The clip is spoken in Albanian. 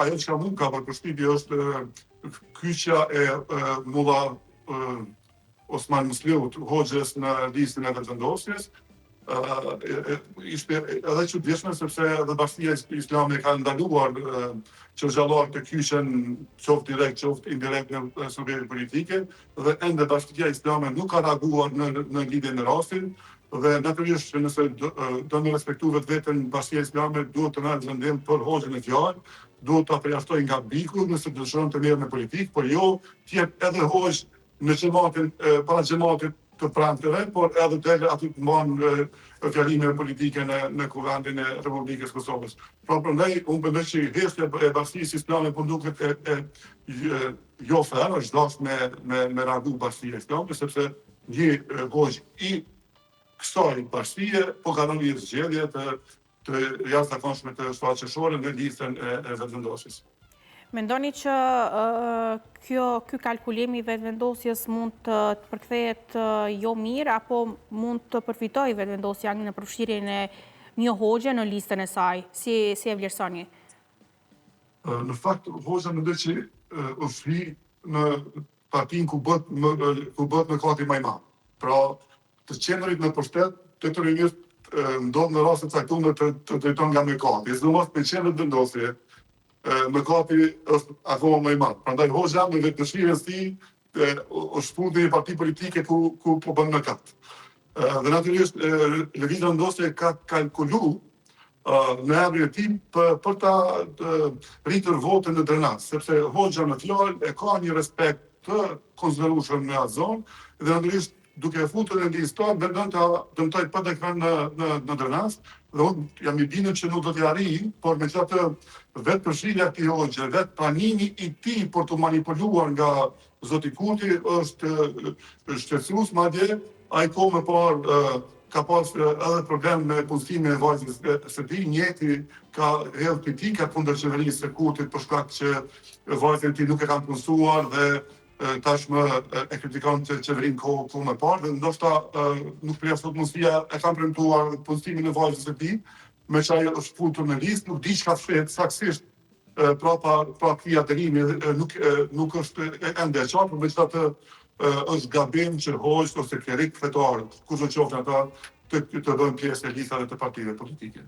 ajo që mund ka për përshtypje është kyçja e Mulla Osman Musliut, hoxhës në listën e vetëvendosjes. Ishte edhe çuditshme sepse edhe Bashkia Islame ka ndaluar që xhallar të kyçen qoftë direkt, qoftë indirekt në subjekte politike dhe ende Bashkia Islame nuk ka reaguar në lidhje me rastin dhe natyrisht nëse do të respektu vetveten Bashkia Islame duhet të marrë vendim për hoxhën e fjalë, duhet ta përjashtojë nga biku nëse dëshiron të merret në politikë, por jo të jetë edhe hoxh në xhamatin para xhamatit të prantëve, por edhe të aty të mbanë fjalime politike në Kuvendin e Republikës Kosovës. Pra prandaj unë mendoj që heshtja e Bashkisë Islame po duket jo ferm, është dashur me reagu Bashkia Islame, sepse një hoxh i kësaj bashkie po ka dhënë një zgjedhje të jashtëzakonshme të shfaqësore në listën e vetëvendosjes. Mendoni që ky kalkulim i vetëvendosjes mund të përkthehet jo mirë apo mund të përfitojë vetëvendosja në përfshirjen e një hoxhe në listën e saj? Si e vlerësoni? Në fakt, hoxha mendoj që është hi në partinë ku bëhet mëkati më i madh. Pra, të qendrit në pushtet, detyrimisht ndodh në raste të caktuara të drejton nga mëkati. Sidomos me qendrët vendosje, mëkati është akoma më i madh. Prandaj hoxha me vetëdëshirën e tij është fundi një parti politike ku po bën mëkat. Dhe natyrisht lëvizja vendosje ka kalkulu në emrin e tij për ta rritur votën në drenaz, sepse hoxha në fjalë e ka një respekt të konsiderueshëm në atë zonë dhe natyrisht duke futur në listë mendon ta dëmtoj pa dekret në drenaz dhe unë jam i bindur që nuk do t'i arrijë, por megjithatë vetë përfshirja e këtij hoxhe, vetë pranimi i tij për të manipuluar nga zoti Kurti është shqetësues, madje ai kohë më parë ka pas edhe problem me punësimin e vajzës së tij, njëti ka hedhur kritika kundër qeverisë së Kurtit për shkak që vajzën e tij nuk e kanë punësuar dhe tashmë e kritikon të qeverinë kohë më parë dhe ndoshta nuk përjashtot mundësia e kanë premtuar punësimin e vajzës së tij, me që ajo është futur në listë, nuk di çka flet saktësisht pra këtij aderimi nuk është ende e qartë, por megjithatë është gabim që hoxh ose klerik fetar, kush do qoftë ata, të bëjnë pjesë e listave të partive politike.